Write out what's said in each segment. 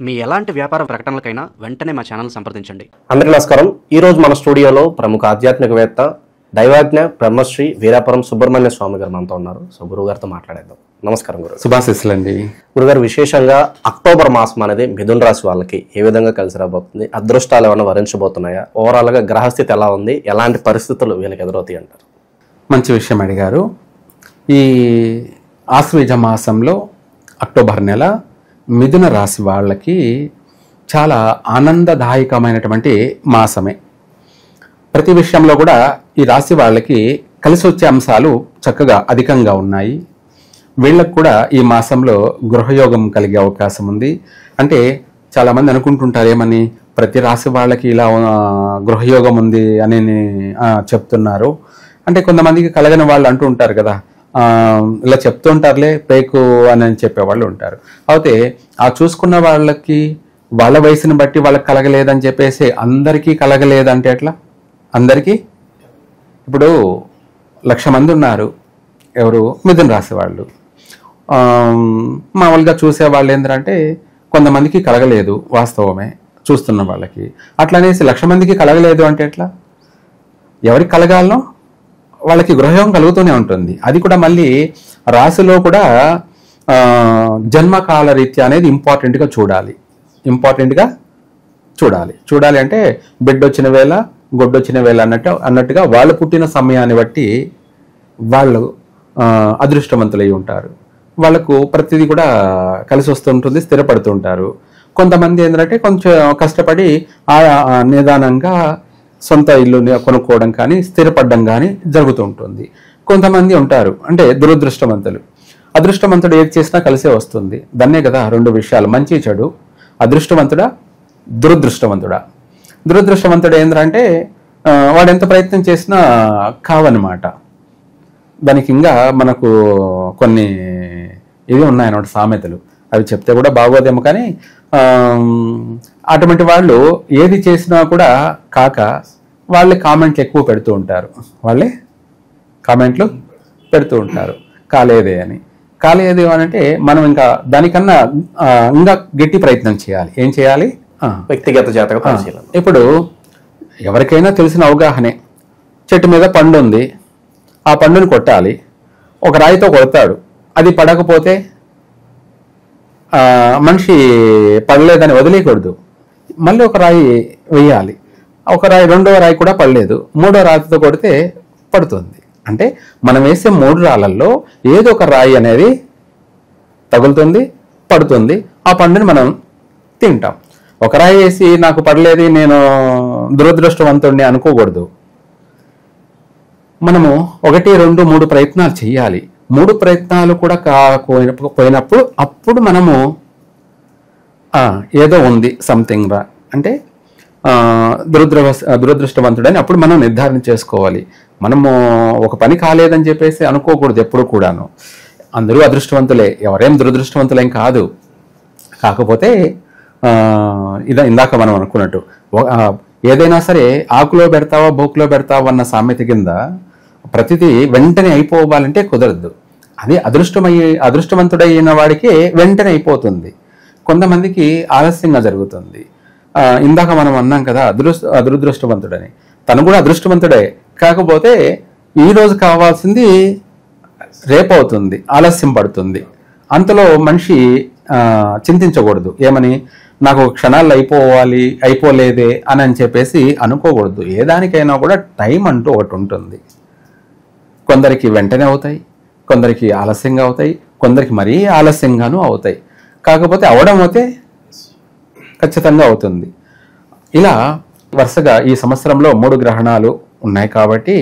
మీ ఎలాంటి వ్యాపార ప్రకటనలకైనా వెంటనే మా ఛానల్ సంప్రదించండి. అందరికీ నమస్కారం. ఈరోజు మన స్టూడియోలో ప్రముఖ ఆధ్యాత్మికవేత్త దైవాజ్ఞ బ్రహ్మశ్రీ వీరాపురం సుబ్రహ్మణ్య స్వామి గారు మనతో ఉన్నారు. సో గురువు గారితో మాట్లాడేద్దాం. నమస్కారం గురు. శుభాశీస్సులండి. గురుగారు, విశేషంగా అక్టోబర్ మాసం అనేది మిథున రాశి వాళ్ళకి ఏ విధంగా కలిసి రాబోతుంది? అదృష్టాలు ఏమైనా వరించబోతున్నాయా? ఓవరాల్ గా గ్రహస్థితి ఎలా ఉంది? ఎలాంటి పరిస్థితులు వీళ్ళకి ఎదురవుతాయి అంటారు? మంచి విషయం అడిగారు. ఈ ఆశ్వయుజ మాసంలో అక్టోబర్ నెల మిథున రాశి వాళ్ళకి చాలా ఆనందదాయకమైనటువంటి మాసమే. ప్రతి విషయంలో కూడా ఈ రాశి వాళ్ళకి కలిసి వచ్చే అంశాలు చక్కగా అధికంగా ఉన్నాయి. వీళ్ళకు కూడా ఈ మాసంలో గృహయోగం కలిగే అవకాశం ఉంది. అంటే చాలామంది అనుకుంటుంటారు ఏమని, ప్రతి రాశి వాళ్ళకి ఇలా గృహయోగం ఉంది అని చెప్తున్నారు. అంటే కొంతమందికి కలగని వాళ్ళు అంటూ ఉంటారు కదా, ఇలా చెప్తుంటారులే పేకు అని చెప్పేవాళ్ళు ఉంటారు. అయితే ఆ చూసుకున్న వాళ్ళకి వాళ్ళ వయసుని బట్టి వాళ్ళకి కలగలేదని చెప్పేసి అందరికీ కలగలేదంటే ఎట్లా? అందరికీ ఇప్పుడు 1,00,000 మంది ఉన్నారు. ఎవరు? మిథున రాశి వాళ్ళు. మామూలుగా చూసే వాళ్ళు ఏంటంటే కొంతమందికి కలగలేదు, వాస్తవమే చూస్తున్న వాళ్ళకి. అట్లనేసి 1,00,000 మందికి కలగలేదు అంటే ఎట్లా? ఎవరికి కలగాలనో వాళ్ళకి గృహయోగం కలుగుతూనే ఉంటుంది. అది కూడా మళ్ళీ రాశిలో కూడా జన్మకాల రీత్యా అనేది ఇంపార్టెంట్గా చూడాలి అంటే బిడ్డ వచ్చిన వేళ గొడ్డొచ్చిన వేళ అన్నట్టుగా వాళ్ళు పుట్టిన సమయాన్ని బట్టి వాళ్ళు అదృష్టవంతులై ఉంటారు. వాళ్ళకు ప్రతిదీ కూడా కలిసి వస్తుంటుంది, స్థిరపడుతుంటారు. కొంతమంది ఏంటంటే కొంచెం కష్టపడి నిదానంగా సొంత ఇల్లు కొనుక్కోవడం కానీ స్థిరపడడం కానీ జరుగుతూ ఉంటుంది. కొంతమంది ఉంటారు అంటే దురదృష్టవంతులు. అదృష్టవంతుడు ఏది చేసినా కలిసే వస్తుంది. దాన్నే కదా రెండు విషయాలు, మంచి చెడు. అదృష్టవంతుడా దురదృష్టవంతుడా? దురదృష్టవంతుడు ఏంటంటే వాడు ఎంత ప్రయత్నం చేసినా కావన్నమాట. దానికి ఇంకా మనకు కొన్ని ఇవి ఉన్నాయన్నమాట, సామెతలు. అవి చెప్తే కూడా బాగోదేమో, కానీ అటువంటి వాళ్ళు ఏది చేసినా కూడా కాక వాళ్ళే కామెంట్లు ఎక్కువ పెడుతూ ఉంటారు. కాలేదే అని అంటే మనం ఇంకా దానికన్నా ఇంకా గట్టి ప్రయత్నం చేయాలి. ఏం చేయాలి? వ్యక్తిగత జాతక పరిశీలన. ఇప్పుడు ఎవరికైనా తెలిసిన అవగాహనే, చెట్టు మీద పండు ఉంది, ఆ పండుని కొట్టాలి. ఒక రాయితో కొడతాడు, అది పడకపోతే మనిషి పడలేదని వదిలేయకూడదు, మళ్ళీ ఒక రాయి వేయాలి. ఒక రాయి, రెండవ రాయి కూడా పడలేదు, మూడో రాయితో కొడితే పడుతుంది. అంటే మనం వేసే 3 రాళ్ళల్లో ఏదో ఒక రాయి అనేది తగులుతుంది, పడుతుంది. ఆ పండుని మనం తింటాం. ఒక రాయి వేసి నాకు పడలేదు, నేను దురదృష్టవంతుడిని అనుకోకూడదు. మనము 1, 2, 3 ప్రయత్నాలు చేయాలి. 3 ప్రయత్నాలు కూడా కాకపోయినప్పుడు అప్పుడు మనము ఏదో ఉంది సంథింగ్ రా అంటే దురదృష్టవంతుడని అప్పుడు మనం నిర్ధారణ చేసుకోవాలి. మనము ఒక పని కాలేదని చెప్పేసి అనుకోకూడదు ఎప్పుడు కూడాను. అందరూ అదృష్టవంతులే, ఎవరేం దురదృష్టవంతులేం కాదు. కాకపోతే ఇందాక మనం అనుకున్నట్టు ఏదైనా సరే ఆకులో పెడతావా బోకులో పెడతావా అన్న సామెత కింద ప్రతిదీ వెంటనే అయిపోవాలంటే కుదరదు. అది అదృష్టవంతుడైన వాడికి వెంటనే అయిపోతుంది, కొంతమందికి ఆలస్యంగా జరుగుతుంది. ఇందాక మనం అన్నాం కదా దురదృష్టవంతుడని. తను కూడా అదృష్టవంతుడే, కాకపోతే ఈరోజు కావాల్సింది రేపు అవుతుంది, ఆలస్యం పడుతుంది. అంతలో మనిషి చింతించకూడదు. ఏమని, నాకు క్షణాల్లో అయిపోలేదే అని చెప్పేసి అనుకోకూడదు. ఏ దానికైనా కూడా టైం అంటూ ఒకటి ఉంటుంది. కొందరికి వెంటనే అవుతాయి, కొందరికి ఆలస్యంగా అవుతాయి, కొందరికి మరీ ఆలస్యంగానూ అవుతాయి. కాకపోతే అవడం అయితే ఖచ్చితంగా అవుతుంది. ఇలా వరుసగా ఈ సంవత్సరంలో 3 గ్రహణాలు ఉన్నాయి కాబట్టి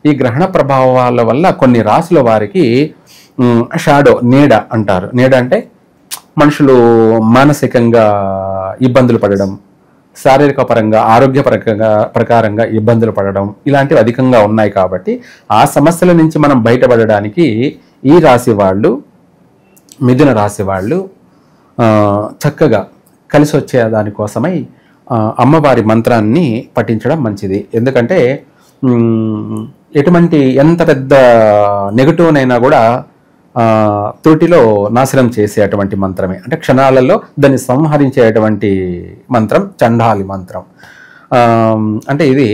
ఈ గ్రహణ ప్రభావాల వల్ల కొన్ని రాశుల వారికి షాడో, నీడ అంటారు. నీడ అంటే మనుషులు మానసికంగా ఇబ్బందులు పడడం, శారీరక పరంగా ఆరోగ్య ప్రకారంగా ఇబ్బందులు పడడం, ఇలాంటివి అధికంగా ఉన్నాయి. కాబట్టి ఆ సమస్యల నుంచి మనం బయటపడడానికి ఈ రాశి వాళ్ళు, మిథున రాశి వాళ్ళు చక్కగా కలిసి వచ్చే దానికోసమై అమ్మవారి మంత్రాన్ని పఠించడం మంచిది. ఎందుకంటే ఎంత పెద్ద నెగటివ్నైనా కూడా త్రుటిలో నాశనం చేసేటువంటి మంత్రమే, అంటే క్షణాలలో దాన్ని సంహరించేటువంటి మంత్రం చండాలి మంత్రం. అంటే ఇది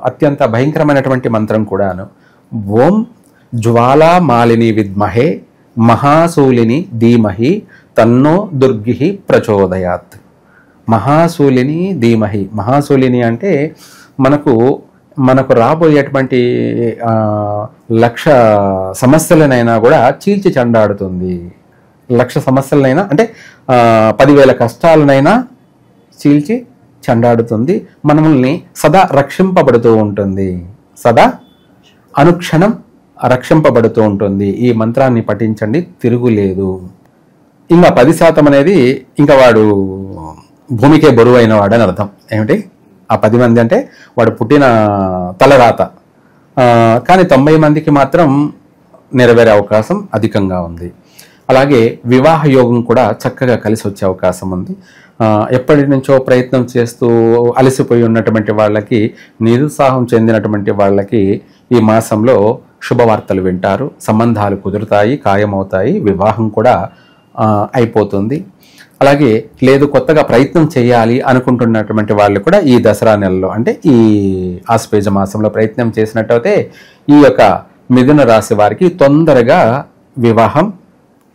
అత్యంత భయంకరమైనటువంటి మంత్రం కూడాను. ఓం జ్వాలా మాలిని విద్మహే మహాశూలిని ధీమహి తన్నో దుర్గి ప్రచోదయాత్. మహాశూలిని ధీమహి. మహాశూలిని అంటే మనకు రాబోయేటువంటి 1,00,000 సమస్యలనైనా కూడా చీల్చి చెండాడుతుంది. 1,00,000 సమస్యలనైనా అంటే 10,000 కష్టాలనైనా చీల్చి చెండాడుతుంది. మనల్ని సదా రక్షింపబడుతూ ఉంటుంది, సదా అనుక్షణం రక్షింపబడుతూ ఉంటుంది. ఈ మంత్రాన్ని పఠించండి, తిరుగులేదు. ఇంకా 10% అనేది ఇంకా వాడు భూమికే బరువు అయిన వాడు అని అర్థం. ఏమిటి ఆ 10 మంది అంటే వాడు పుట్టిన తలరాత. కానీ 90 మందికి మాత్రం నెరవేరే అవకాశం అధికంగా ఉంది. అలాగే వివాహ యోగం కూడా చక్కగా కలిసి వచ్చే అవకాశం ఉంది. ఎప్పటి నుంచో ప్రయత్నం చేస్తూ అలసిపోయి ఉన్నటువంటి వాళ్ళకి, నిరుత్సాహం చెందినటువంటి వాళ్ళకి ఈ మాసంలో శుభవార్తలు వింటారు, సంబంధాలు కుదురుతాయి, ఖాయమవుతాయి, వివాహం కూడా అయిపోతుంది. అలాగే లేదు కొత్తగా ప్రయత్నం చేయాలి అనుకుంటున్నటువంటి వాళ్ళు కూడా ఈ దసరా నెలలో అంటే ఈ ఆశ్వేజ మాసంలో ప్రయత్నం చేసినట్టయితే ఈ యొక్క మిథున రాశి వారికి తొందరగా వివాహం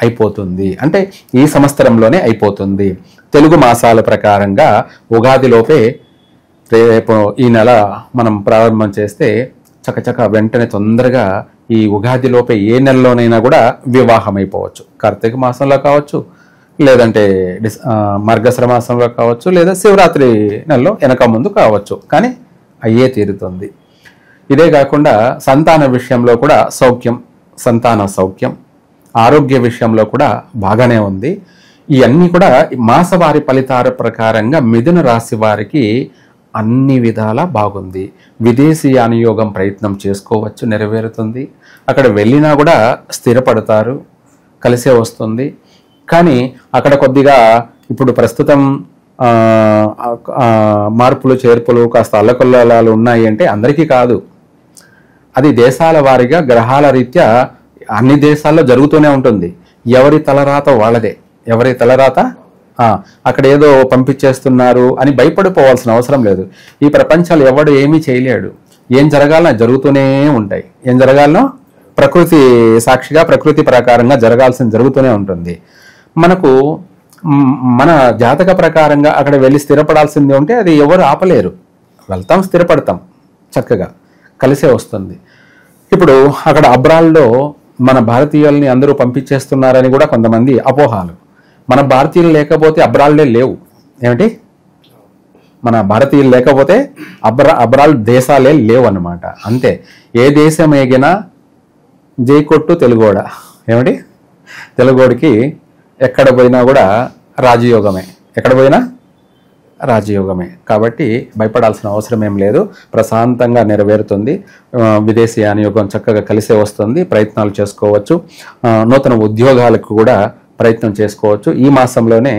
అయిపోతుంది. అంటే ఈ సంవత్సరంలోనే అయిపోతుంది. తెలుగు మాసాల ప్రకారంగా ఉగాదిలోపే రేపు ఈ నెల మనం ప్రారంభం చేస్తే చకచక వెంటనే తొందరగా ఈ ఉగాదిలోపే ఏ నెలలోనైనా కూడా వివాహం అయిపోవచ్చు. కార్తీక మాసంలో కావచ్చు, లేదంటే మార్గశిర మాసంలో కావచ్చు, లేదా శివరాత్రి నెలలో వెనక ముందు కావచ్చు, కానీ అయ్యే తీరుతుంది. ఇదే కాకుండా సంతాన విషయంలో కూడా సౌఖ్యం, సంతాన సౌఖ్యం, ఆరోగ్య విషయంలో కూడా బాగానే ఉంది. ఇవన్నీ కూడా మాసవారి ఫలితాల ప్రకారంగా మిథున రాశి వారికి అన్ని విధాలా బాగుంది. విదేశీయాన యోగం ప్రయత్నం చేసుకోవచ్చు, నెరవేరుతుంది. అక్కడ వెళ్ళినా కూడా స్థిరపడతారు, కలిసే వస్తుంది. కానీ అక్కడ కొద్దిగా ఇప్పుడు ప్రస్తుతం మార్పులు చేర్పులు కాస్త అల్లకొల్లలాలు ఉన్నాయి అంటే అందరికీ కాదు, అది దేశాల వారీగా గ్రహాల రీత్యా అన్ని దేశాల్లో జరుగుతూనే ఉంటుంది. ఎవరి తలరాత వాళ్ళదే, ఎవరి తలరాత అక్కడ ఏదో పంపించేస్తున్నారు అని భయపడిపోవాల్సిన అవసరం లేదు. ఈ ప్రపంచాలు ఎవడు ఏమీ చేయలేడు. ఏం జరగాలన్నా జరుగుతూనే ఉంటాయి. ఏం జరగాలనో ప్రకృతి సాక్షిగా, ప్రకృతి ప్రకారంగా జరగాల్సింది జరుగుతూనే ఉంటుంది. మనకు మన జాతక ప్రకారంగా అక్కడ వెళ్ళి స్థిరపడాల్సింది ఉంటే అది ఎవరు ఆపలేరు. వెళ్తాం, స్థిరపడతాం, చక్కగా కలిసే వస్తుంది. ఇప్పుడు అక్కడ అబ్రాల్లో మన భారతీయుల్ని అందరూ పంపించేస్తున్నారని కూడా కొంతమంది అపోహాలు. మన భారతీయులు లేకపోతే అబ్రాల్డే లేవు. ఏమిటి, మన భారతీయులు లేకపోతే అబ్రాల్ దేశాలే లేవు అన్నమాట. అంతే. ఏ దేశం ఏగినా జై కొట్టు తెలుగోడ. ఏమిటి, తెలుగోడికి ఎక్కడ పోయినా కూడా రాజయోగమే, ఎక్కడ పోయినా రాజయోగమే. కాబట్టి భయపడాల్సిన అవసరం ఏం లేదు, ప్రశాంతంగా నెరవేరుతుంది. విదేశీ యానయోగం చక్కగా కలిసే వస్తుంది, ప్రయత్నాలు చేసుకోవచ్చు. నూతన ఉద్యోగాలకు కూడా ప్రయత్నం చేసుకోవచ్చు. ఈ మాసంలోనే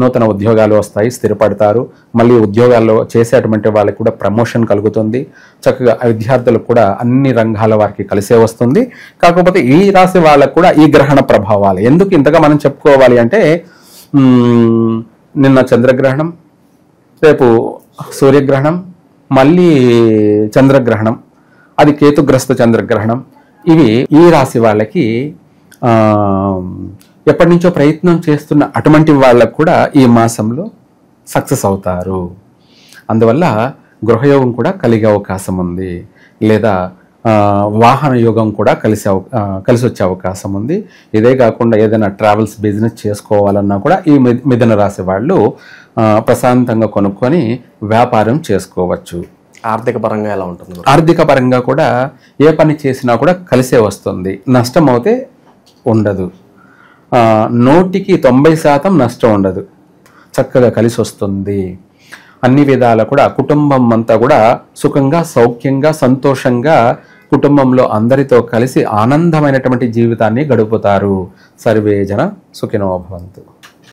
నూతన ఉద్యోగాలు వస్తాయి, స్థిరపడతారు. మళ్ళీ ఉద్యోగాల్లో చేసేటువంటి వాళ్ళకి కూడా ప్రమోషన్ కలుగుతుంది. చక్కగా విద్యార్థులకు కూడా అన్ని రంగాల వారికి కలిసే వస్తుంది. కాకపోతే ఈ రాశి వాళ్ళకు కూడా ఈ గ్రహణ ప్రభావాలు ఎందుకు ఇంతగా మనం చెప్పుకోవాలి అంటే, నిన్న చంద్రగ్రహణం, రేపు సూర్యగ్రహణం, మళ్ళీ చంద్రగ్రహణం, అది కేతుగ్రస్త చంద్రగ్రహణం. ఇవి ఈ రాశి వాళ్ళకి ఎప్పటి నుంచో ప్రయత్నం చేస్తున్న అటువంటి వాళ్ళకు కూడా ఈ మాసంలో సక్సెస్ అవుతారు. అందువల్ల గృహయోగం కూడా కలిగే అవకాశం ఉంది, లేదా వాహన యోగం కూడా కలిసి వచ్చే అవకాశం ఉంది. ఇదే కాకుండా ఏదైనా ట్రావెల్స్ బిజినెస్ చేసుకోవాలన్నా కూడా ఈ మిథున రాశి వాళ్ళు ప్రశాంతంగా కొనుక్కొని వ్యాపారం చేసుకోవచ్చు. ఆర్థిక పరంగా ఎలా ఉంటుంది? ఆర్థిక పరంగా కూడా ఏ పని చేసినా కూడా కలిసే వస్తుంది, నష్టం అయితే ఉండదు. 100కి 90% నష్టం ఉండదు, చక్కగా కలిసి వస్తుంది. అన్ని విధాల కూడా కుటుంబం అంతా కూడా సుఖంగా, సౌఖ్యంగా, సంతోషంగా కుటుంబంలో అందరితో కలిసి ఆనందమైనటువంటి జీవితాన్ని గడుపుతారు. సర్వే జన సుఖినో భవంతు.